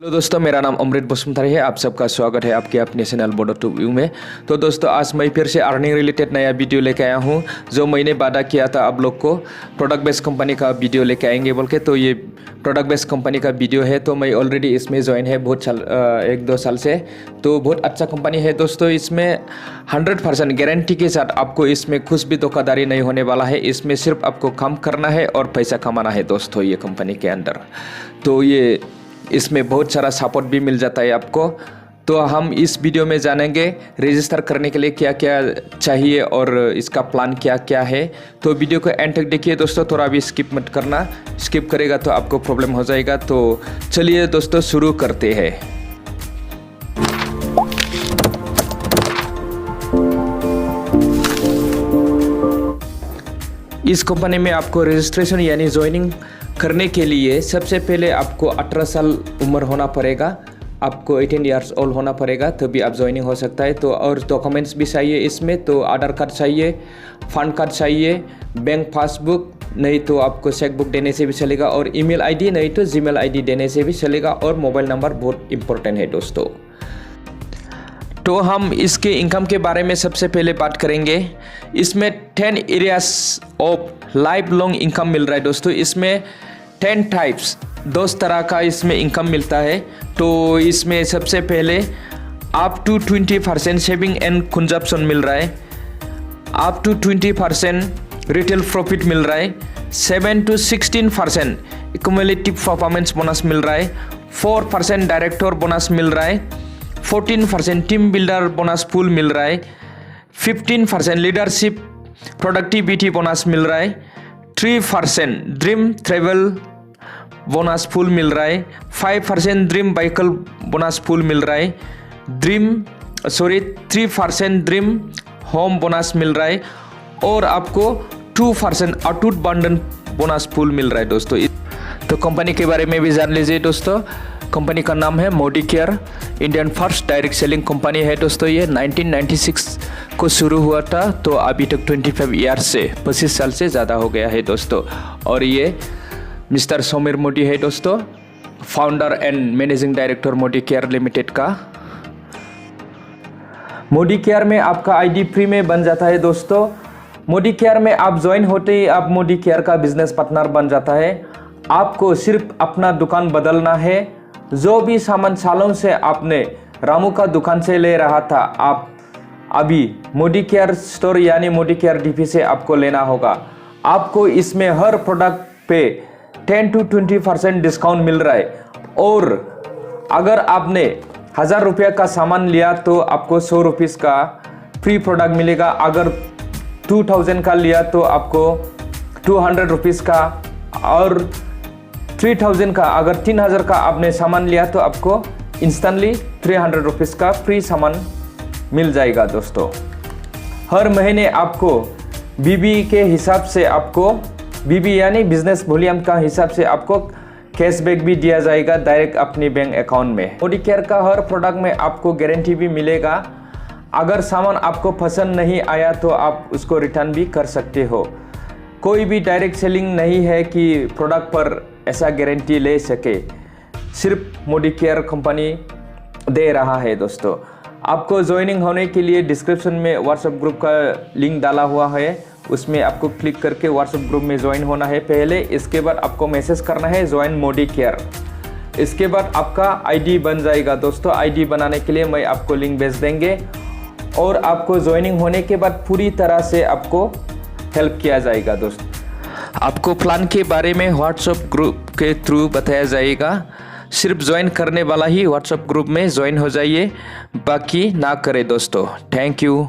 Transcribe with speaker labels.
Speaker 1: Hello दोस्तों, मेरा नाम अमृत बसुमतारी है। आप सबका स्वागत है आपके अपने चैनल बॉर्डर टू व्यू में। तो दोस्तों, आज मैं फिर से अर्निंग रिलेटेड नया वीडियो लेके आया हूँ। जो मैंने वादा किया था आप लोग को प्रोडक्ट बेस्ड कंपनी का वीडियो लेके आएंगे बोल के, तो ये प्रोडक्ट बेस्ड कंपनी का वीडियो है। तो मैं ऑलरेडी इसमें ज्वाइन है बहुत साल, 1-2 साल से। तो बहुत अच्छा कंपनी है दोस्तों। इसमें 100% गारंटी के साथ आपको इसमें कुछ भी धोखाधड़ी नहीं होने वाला है। इसमें सिर्फ आपको काम करना है और पैसा कमाना है दोस्तों ये कंपनी के अंदर। तो ये इसमें बहुत सारा सपोर्ट भी मिल जाता है आपको। तो हम इस वीडियो में जानेंगे रजिस्टर करने के लिए क्या क्या चाहिए और इसका प्लान क्या क्या है। तो वीडियो को एंड तक देखिए दोस्तों, थोड़ा भी स्किप मत करना। स्किप करेगा तो आपको प्रॉब्लम हो जाएगा। तो चलिए दोस्तों शुरू करते हैं। इस कंपनी में आपको रजिस्ट्रेशन यानी ज्वाइनिंग करने के लिए सबसे पहले आपको 18 साल उम्र होना पड़ेगा। आपको 18 ईयर्स ओल्ड होना पड़ेगा, तभी आप ज्वाइनिंग हो सकता है। तो और डॉक्यूमेंट्स भी चाहिए इसमें। तो आधार कार्ड चाहिए, फंड कार्ड चाहिए, बैंक पासबुक, नहीं तो आपको चेक बुक देने से भी चलेगा, और ईमेल आईडी नहीं तो जीमेल आईडी देने से भी चलेगा, और मोबाइल नंबर बहुत इंपॉर्टेंट है दोस्तों। तो हम इसके इनकम के बारे में सबसे पहले बात करेंगे। इसमें 10 areas of lifelong income मिल रहा है दोस्तों। इसमें 10 टाइप्स 10 तरह का इसमें इनकम मिलता है। तो इसमें सबसे पहले up to 20% saving and consumption मिल रहा है, अप टू 20% रिटेल प्रॉफिट मिल रहा है, 7 to 16% एक्युमुलेटिव परफॉर्मेंस बोनस मिल रहा है, 4% डायरेक्टर बोनस मिल रहा है, 14% टीम बिल्डर बोनस पूल मिल रहा है, 15% लीडरशिप प्रोडक्टिविटी बोनस मिल रहा है, 3% ड्रीम ट्रेवल बोनस पूल मिल रहा है, 5% ड्रीम व्हीकल बोनस पूल मिल रहा है, 3% ड्रीम होम बोनस मिल रहा है, और आपको 2% अटूट बंधन बोनस पूल मिल रहा है दोस्तों। तो कंपनी के बारे में भी जान लीजिए दोस्तों। कंपनी का नाम है Modicare, Indian first direct selling company है दोस्तों। ये 1996 को शुरू हुआ था। तो अभी तक 25 ईयर से 25 साल से ज़्यादा हो गया है दोस्तों। और ये मिस्टर समीर मोदी है दोस्तों, founder and managing director Modicare limited का। मोडीकेयर में आपका आईडी फ्री में बन जाता है दोस्तों। मोडीकेयर में आप ज्वाइन होते ही आप मोडीकेयर का बिजनेस पार्टनर बन जाता है। आपको सिर्फ अपना दुकान बदलना है। जो भी सामान सालों से आपने रामू का दुकान से ले रहा था, आप अभी मोडीकेयर स्टोर यानी मोडीकेयर डीपी से आपको लेना होगा। आपको इसमें हर प्रोडक्ट पे 10 to 20% डिस्काउंट मिल रहा है। और अगर आपने 1000 रुपये का सामान लिया तो आपको 100 रुपीज़ का फ्री प्रोडक्ट मिलेगा। अगर 2000 का लिया तो आपको 200 रुपीज़ का, और 3000 का, अगर 3000 का आपने सामान लिया तो आपको इंस्टेंटली 300 रुपीज़ का फ्री सामान मिल जाएगा दोस्तों। हर महीने आपको बीबी के हिसाब से, आपको बीबी यानी बिजनेस वॉल्यूम का हिसाब से आपको कैशबैक भी दिया जाएगा डायरेक्ट अपनी बैंक अकाउंट में। मोडीकेयर का हर प्रोडक्ट में आपको गारंटी भी मिलेगा। अगर सामान आपको पसंद नहीं आया तो आप उसको रिटर्न भी कर सकते हो। कोई भी डायरेक्ट सेलिंग नहीं है कि प्रोडक्ट पर ऐसा गारंटी ले सके, सिर्फ मोडीकेयर कंपनी दे रहा है दोस्तों। आपको ज्वाइनिंग होने के लिए डिस्क्रिप्शन में व्हाट्सएप ग्रुप का लिंक डाला हुआ है, उसमें आपको क्लिक करके व्हाट्सएप ग्रुप में ज्वाइन होना है पहले। इसके बाद आपको मैसेज करना है ज्वाइन मोडीकेयर। इसके बाद आपका आईडी बन जाएगा दोस्तों। आईडी बनाने के लिए मैं आपको लिंक भेज देंगे, और आपको ज्वाइनिंग होने के बाद पूरी तरह से आपको हेल्प किया जाएगा दोस्तों। आपको प्लान के बारे में व्हाट्सएप ग्रुप के थ्रू बताया जाएगा। सिर्फ ज्वाइन करने वाला ही व्हाट्सएप ग्रुप में ज्वाइन हो जाइए, बाकी ना करे दोस्तों। Thank you.